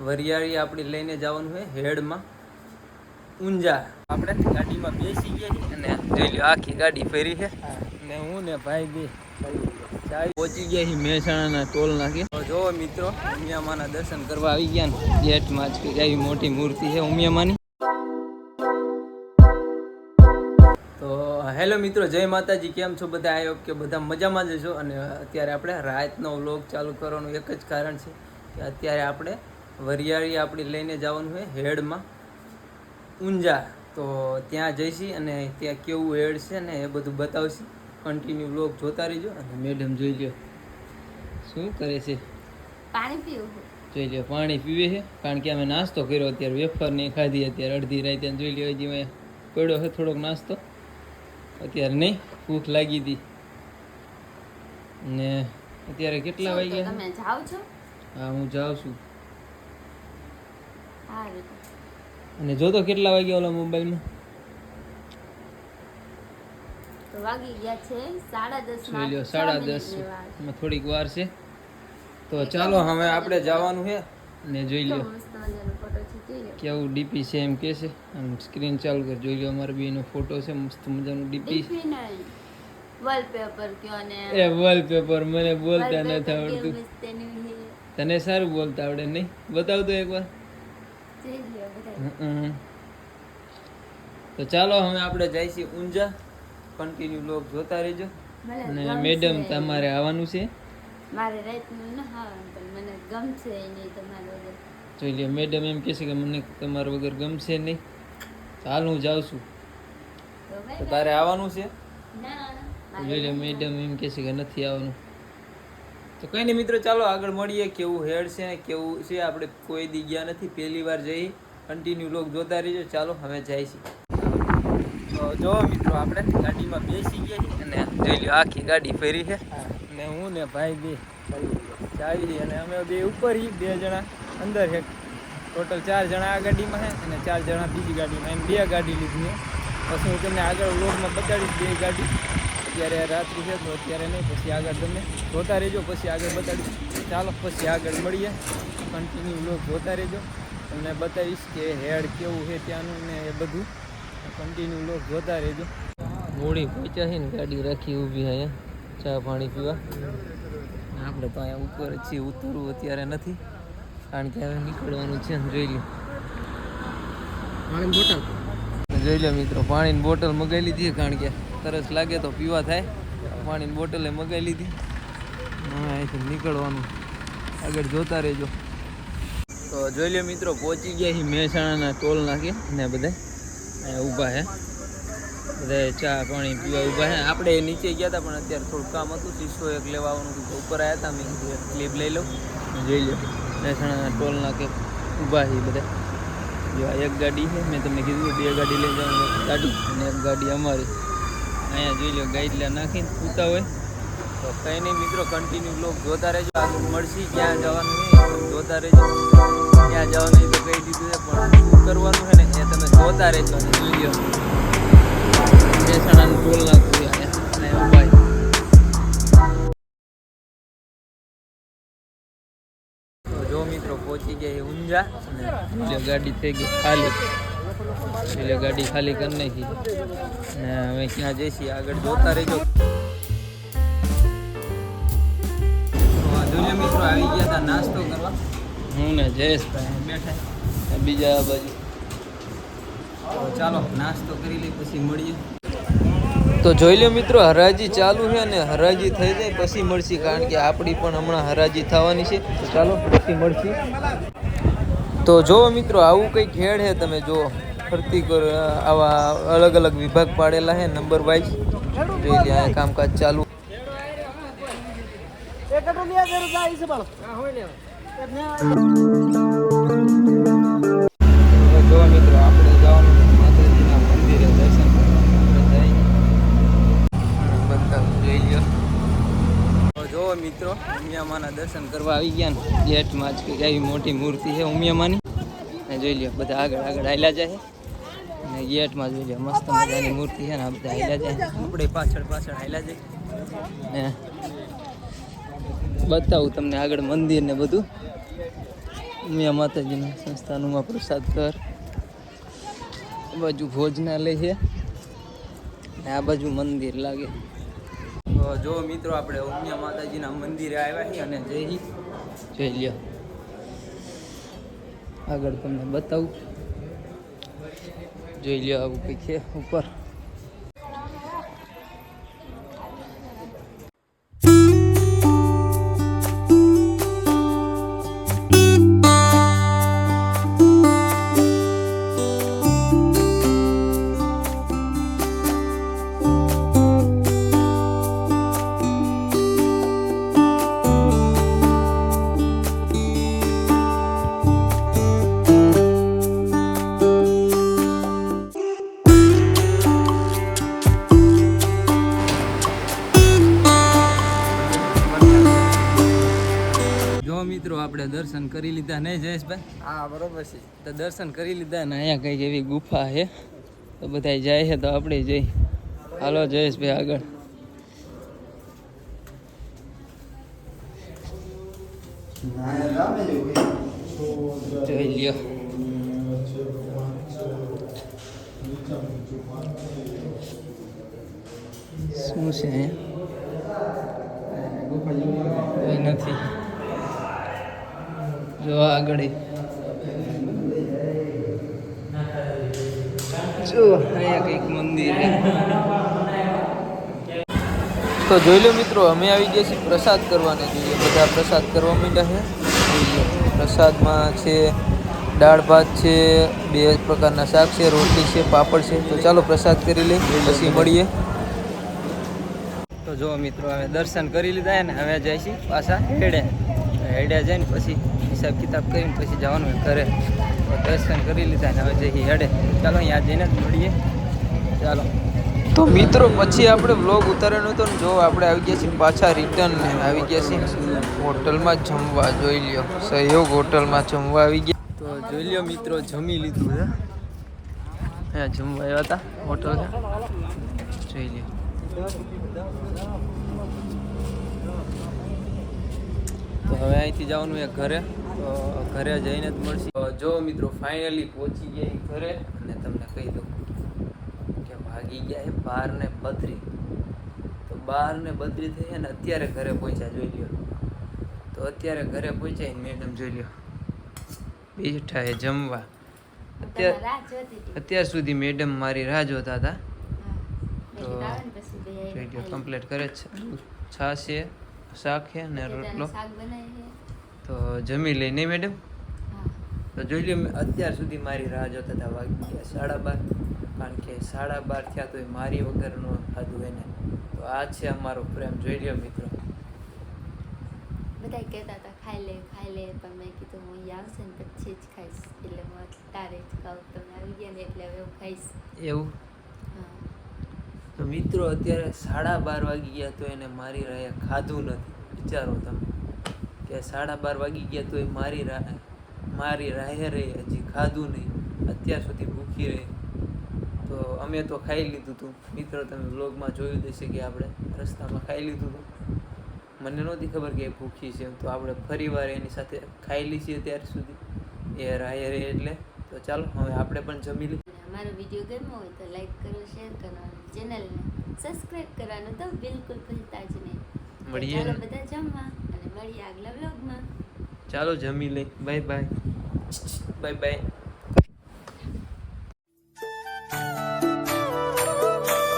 વરિયાળી આપણી લઈને જવાનું છે હેડમાં ઊંઝા. આપણે ગાડીમાં બેસી ગયા અને જોઈ લો આખી ગાડી ફેરી છે ને હું ને ભાઈ બી પહોંચી ગયા છીએ મહેસાણાના ટોલ નાખી. જો મિત્રો ઉમિયામાના દર્શન કરવા આવી ગયા ને ગેટમાં જ કે આવી મોટી મૂર્તિ છે ઉમિયામાની. તો હેલો મિત્રો, જય માતાજી. કેમ છો બધા? આઈ હોપ કે બધા મજામાં જ છો. અને અત્યારે આપણે રાતનો વ્લોગ ચાલુ કરવાનું એક જ કારણ છે કે અત્યારે આપણે વરિયાળી આપણી લઈને જવાનું છે હેડમાં ઊંઝા. તો ત્યાં જઈશી અને ત્યાં કેવું હેડ છે ને એ બધું બતાવશે. કન્ટિન્યુ વ્લોગ જોતા રહીજો. અને મેડમ જોઈ લો શું કરે છે, પાણી પીવું જોઈ લો પાણી પીવે છે. કારણ કે અમે નાસ્તો કર્યો અત્યારે, વેફર નહીં ખાધી અત્યારે અડધી રાતે. જોઈ લો હજી મેં પડ્યો છે થોડોક નાસ્તો અત્યારે, નહીં ભૂખ લાગી હતી. ને અત્યારે કેટલા વાગ્યા? તમે જાવ છો? હા હું જાઉં છું. સારું. અને જોતો કેટલા વાગ્યા ઓલા મોબાઈલમાં? તો વાગી ગયા છે 10:30. જોઈ લો 10:30 થોડીક વાર છે. તો ચાલો હવે આપણે જવાનું છે. ને જોઈ લો કેવું ડીપી છે એમ કે છે. આમ સ્ક્રીન ચાલુ કર, જોઈ લો અમારા બેનો ફોટો છે મસ્ત મજાનું ડીપી. વોલપેપર કયો ને એ વોલપેપર મને બોલતા નથી આવડતું. તને સારું બોલતા આવડે નહીં? બતાવ તો એકવાર. તો ચાલો હવે આપણે જઈશું ઊંઝા. કન્ટિન્યુ લોક જોતા રહેજો. અને મેડમ તમારે આવવાનું છે? મારે રાતનું ન આવવાનું, પણ મને ગમશે નહીં તમારા વગર. જોઈ લે મેડમ એમ કહે છે કે મને તમારા વગર ગમશે નહીં. ચાલ હું જાઉં છું. તો તારે આવવાનું છે? જોઈ લે મેડમ એમ કહે છે કે નથી આવવાનું. તો કંઈ નહીં મિત્રો, ચાલો આગળ મળીએ. કેવું હેડ છે ને કેવું છે, આપણે કોઈ દી ગયા નથી, પહેલી વાર જઈ. કન્ટિન્યુ લોક જોતા રહીજો. ચાલો હવે જઈશું. તો જો મિત્રો આપણે ગાડીમાં બેસી ગયા છીએ અને જોઈ લો આખી ગાડી ફેરી છે. ને હું ને ભાઈ બે ચાવી અને અમે બે ઉપર હી, 2 જણા અંદર છે. ટોટલ 4 જણા આ ગાડીમાં છે અને 4 જણા બીજી ગાડીમાં. એમ 2 ગાડી લીધી છે. પછી હું તમને આગળ વ્લોગમાં બતાડીશ 2 ગાડી. અત્યારે રાત્રિ છે તો અત્યારે નહીં, પછી આગળ તમે જોતા રહેજો, પછી આગળ બતાડીશ. ચાલો પછી આગળ મળીએ. કન્ટિન્યુ વ્લોગ જોતા રહેજો. તમને બતાવીશ કે હેડ કેવું છે ત્યાંનું ને એ બધું. કન્ટિન્યુ વ્લોગ જોતા રહેજો. મોડી પહોંચ્યા છે ને ગાડી રાખી ઊભી અહીંયા ચા પાણી પીવા. આપણે તો અહીંયા ઉપર જ છીએ, ઉતરવું અત્યારે નથી કારણ કે હવે નીકળવાનું છે. જોઈ લો પાણીની બોટલ, જોઈ લો મિત્રો પાણીની બોટલ મગાવી લીધી કારણ કે તરસ લાગે તો પીવા થાય. પાણીની બોટલે મગાવી લીધી. અહીંથી નીકળવાનું, આગળ જોતા રહેજો. તો જોઈ લો મિત્રો પહોંચી ગયા છીએ મહેસાણાના ટોલ નાખી ને બધા અહીંયા ઊભા છે. બધા ચા પાણી પીવા ઊભા છે. આપણે નીચે ગયા હતા પણ અત્યારે થોડું કામ હતું, શીશો એક લેવા આવવાનું હતું. ઉપર આવ્યા હતા, મેં એક ક્લિપ લઈ લઉં. જોઈ લો મહેસાણાના ટોલ નાખે ઊભા છે બધા. જો એક ગાડી છે, મેં તમને કીધું 2 ગાડી લઈ જવાનું, ગાડી અને એક ગાડી અમારી. અહીંયા જોઈ લો ગાઈડલા નાખીને પૂતા હોય. તો કંઈ નહીં મિત્રો, કન્ટિન્યુ લોક જોતા રહેજો. આગળ મળશે ક્યાં જવાનું નહીં જોતા રહેજો. ક્યાં જવાનું એ તો કહી દીધું છે, પણ શું કરવાનું છે ને એ તમે જોતા રહેજો. અને જોઈ લો મહેસાણાનું ટોલ નાખું અહીંયા ભાઈ. તો જો મિત્રો પહોંચી ગયા ઊંઝા અને ગાડી થઈ ગઈ ખાલી. એટલે ગાડી ખાલી કરી નાખી ને હવે ક્યાં જઈશી આગળ જોતા રહેજો. જોજો મિત્રો આવી ગયા હતા નાસ્તો કરવા. હું ને જયેશભાઈ બેઠા બીજા બાજુ. તો ચાલો નાસ્તો કરી લઈ પછી મળીએ. તો જોઈ લો મિત્રો હરાજી ચાલુ છે ને હરાજી થઈ જાય પછી મળશે, કારણ કે આપણી પણ હમણાં હરાજી થવાની છે. તો ચાલો પછી મળશે. તો જો મિત્રો આવું કંઈક હેડ છે, તમે જુઓ ફરતી કર. આવા અલગ અલગ વિભાગ પાડેલા છે નંબર વાઇઝ. જોઈ લે આ કામકાજ ચાલુ. જો મિત્રો આપણે જવાનું માતાજીના મંદિરે દર્શન જોઈ લો. જો મિત્રો ઉમિયામાના દર્શન કરવા આવી ગયા ને ગેટમાં જ કંઈક આવી મોટી મૂર્તિ છે ઉમિયામાની. ને જોઈ લો બધા આગળ આગળ હાલ્યા જાય અને ગેટમાં જોઈ લો મસ્ત મજાની મૂર્તિ છે ને આ બધા હાલ્યા જાય. આપણે પાછળ પાછળ હાલ્યા જાય ને બતાવું તમને આગળ મંદિર ને બધું. ઉમિયા માતાજીના સંસ્થાનમાં પ્રસાદ કર. આ બાજુ ભોજનાલય છે ને આ બાજુ મંદિર લાગે. તો જો મિત્રો આપણે ઉમિયા માતાજીના મંદિરે આવ્યા છીએ અને જોઈ લ્યો. આગળ તમને બતાવું. જોઈ લ્યો આવું કંઈક છે ઉપર. મિત્રો આપણે દર્શન કરી લીધા નહીં જયેશભાઈ? હા બરોબર છે. તો દર્શન કરી લીધા ને અહીંયા કંઈક એવી ગુફા છે તો બધા જાય છે તો આપણે જઈ. હાલો જયેશભાઈ આગળ. જોઈ લ્યો. શું છે કંઈ નથી. જો આગળ જો અહીંયા કંઈક મંદિર છે. તો જોઈ લો મિત્રો અમે આવી ગયા છીએ પ્રસાદ કરવાને. જોઈએ બધા પ્રસાદ કરવા માંડ્યા છે. પ્રસાદમાં છે દાળ ભાત છે, 2 પ્રકારના શાક છે, રોટલી છે, પાપડ છે. તો ચાલો પ્રસાદ કરી લઈએ પછી મળીએ. તો જો મિત્રો હવે દર્શન કરી લીધા ને હવે જાય છે પાછા હેડ્યા જાય ને પછી હિસાબ કિતાબ કરીને પછી જવાનું ઘરે. તો દર્શન કરી લીધા ને હવે જઈએ હેડે. ચાલો અહીંયા જઈને જ મળીએ. ચાલો તો મિત્રો પછી આપણે વ્લોગ ઉતારેલો હતો ને જો આપણે આવી ગયા છીએ પાછા રિટર્ન ને આવી ગયા છીએ હોટલમાં જમવા. જોઈ લ્યો સહયોગ હોટલમાં જમવા આવી ગયા. તો જોઈ લ્યો મિત્રો જમી લીધું છે. અહીંયા જમવા આવ્યા હતા હોટલ છે. જોઈ લ્યો. તો હવે અહીંથી જવાનું એક ઘરે. તો ઘરે જઈને જ મળશે. જો મિત્રો ફાઇનલી પહોંચી ગયા ઘરે અને તમને કહી દઉં કે ભાગી ગયા છે 12:32. તો 12:32 થઈ છે ને અત્યારે ઘરે પહોંચ્યા. જોઈ લ્યો. તો અત્યારે ઘરે પહોંચ્યા મેડમ જોઈ લ્યો બેઠા છે જમવા. અત્યાર સુધી મેડમ મારી રાહ જોતા હતા. તો જોઈ લ્યો કમ્પ્લીટ કરે છે. છાશ છે, શાક છે ને રોટલો. તો જમી લઈ નહીં મેડમ? તો જોઈ લ્યો અત્યાર સુધી મારી રાહ જોતા હતા. વાગી ગયા 12:30. કારણ કે 12:30 થયા તો મારી વગરનું ખાધું એને. તો આ છે અમારો પ્રેમ. જોઈ લ્યો મિત્રો. બધા કહેતા હતા ખાઈ લે પણ મેં કીધું હું અહીં આવશે ને પછી જ ખાઈશ. એટલે હું તારે જ ખાઉં. તમે આવી ગયા ને એટલે હવે હું ખાઈશ. એવું? હા. તો મિત્રો અત્યારે 12:30 વાગી ગયા તો એને મારી રાહે ખાધું નથી. વિચારો તમે કે 12:30 વાગી ગયા તો એ મારી રાહે રહી હજી ખાધું નહીં. અત્યાર સુધી ભૂખી રહી. તો અમે તો ખાઈ લીધું હતું. મિત્રો તમે વ્લોગમાં જોયું હશે કે આપણે રસ્તામાં ખાઈ લીધું હતું. મને નહોતી ખબર કે એ ભૂખી છે. તો આપણે ફરીવાર એની સાથે ખાઈ લીધી ત્યાર સુધી એ રાહે રહી એટલે. તો ચાલો હવે આપણે પણ જમી લઈએ. અમારો વિડીયો ગમ્યો હોય તો લાઈક કરો, શેર કરવાનું, ચેનલને સબસ્ક્રાઇબ કરવાનું તો બિલકુલ ભૂલતા જ નહીં. મળીએ. ચાલો બધા જમવા અને મળીએ આગલા વ્લોગમાં. ચાલો જમી લઈ. Bye bye. Bye bye.